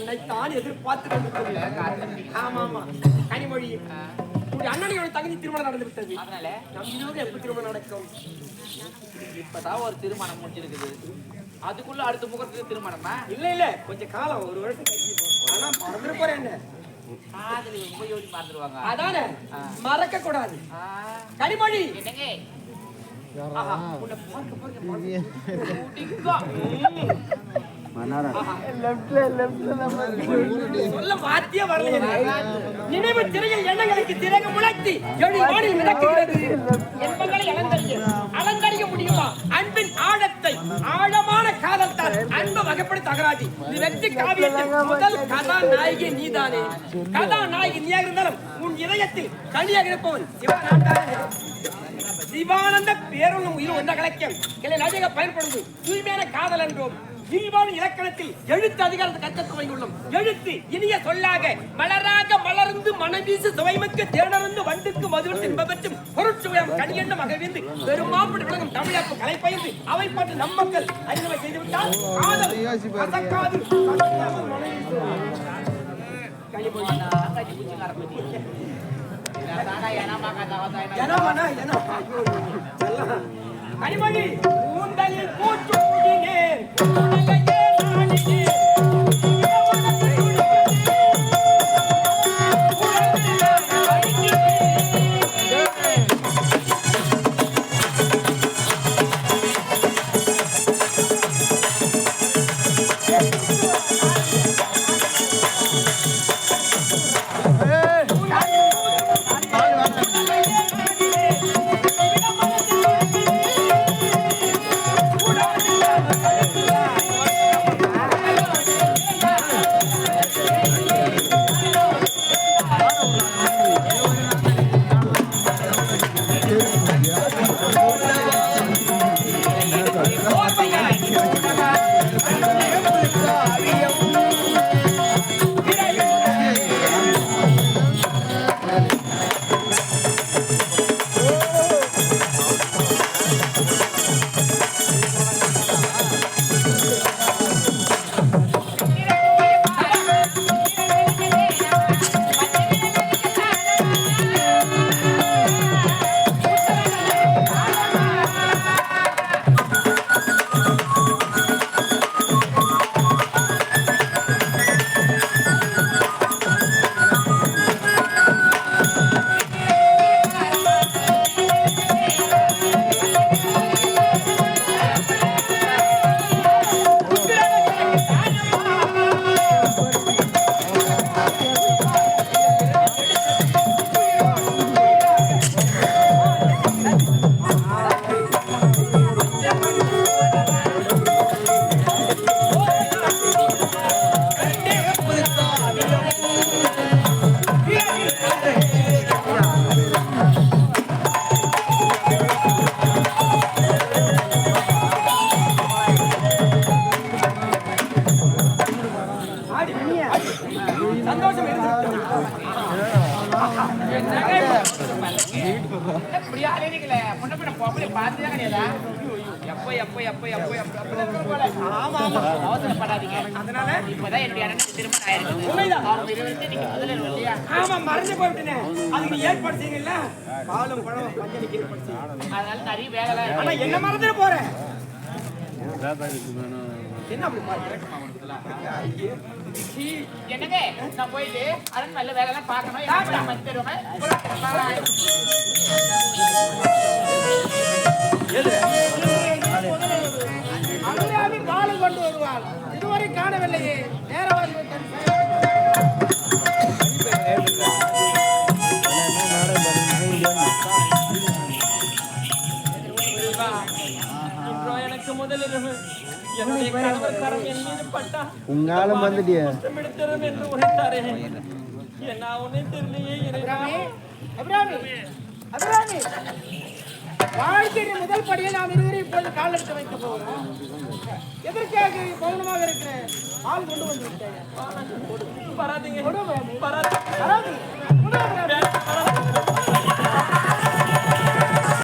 உன்னைத்தான் எதிர்பார்த்து கொண்டிருக்கிறேன். ஆமா ஆமா கனிமொழி, உங்களுடைய அண்ணனையோட தகுதி திருமணம் நடந்து விட்டது. அதனால நம் இருவரும் எப்ப திருமணம் நடக்கும்? இப்பதான் ஒரு திருமணம் முடிஞ்சிருக்குது. அதுக்குள்ள அடுத்த முகத்துக்கு திருமணமா? இல்ல இல்ல, கொஞ்சம் காலம், ஒரு வருஷம் கழிச்சு. ஆனா மறந்துட போறேன். என்ன காதலி ரொம்ப யோசி மறந்துடுவாங்க. அதானே மறக்க கூடாது. கனிமொழி என்னங்க உன்னை பார்க்க பார்க்க சொல்ல வார்த்தையே வரல. நினைவு திரையில் எண்ணங்களுக்கு திரைக முளைத்தி வானில் மிதக்கிறது. என்பங்களை அலங்கரிக்க முடியுமா? அன்பின் ஆழத்தை, ஆழமான காதல்தான் அன்பு வகைப்படுத்த அகராதி. இது வெற்றி காவியத்தின் முதல் கதாநாயகி நீதானே. கதாநாயகி நீயாக இருந்தாலும் உன் இதயத்தில் கனியாக இருப்பவன் சிவானந்த பேருள்ளும் உயிர் ஒன்ற கலக்கியம் கிளை அதிக பயன்படுவது தூய்மையான காதல் என்றோம். இல்வான இலக்கணத்தில் எழுத்து அதிகாரத்தை கற்க துவங்கியுள்ளோம். எழுத்து இனிய சொல்லாக மலராக மலர்ந்து மனவீசு சுவைமிக்க தேனருந்து வண்டுக்கு மதுவின் தின்பற்றும் பொருட்சுவையம் கனியெண்ண மகவிந்து பெருமாப்படி விளங்கும் தமிழப்பு கலை பயிர்ந்து அவை பாட்டு நம் மக்கள் அறிமுறை செய்துவிட்டால் காதல் கசக்காது. கனிமொழி கூந்தலில் பூச்சூடினேன் என்ன மறந்துட போறேன். என்னங்க நான் போயிட்டு அதன் நல்ல வேலை பார்க்கணும். காலம் கொண்டு வருவாள். இதுவரை காணவில்லையே. நேரம் எனக்கு முதலிரவு உங்காலம் வந்துட்டிய என்று உரைத்தாரே. என்ன ஒண்ணே தெரியலையே. வாழ்க்கையின் முதல் படியை நாம் இருவரும் இப்போது கால் எடுத்து வைக்க போகிறோம். எதற்காக மௌனமாக இருக்கிறேன்? ஆள் கொண்டு வந்து விட்டேன்.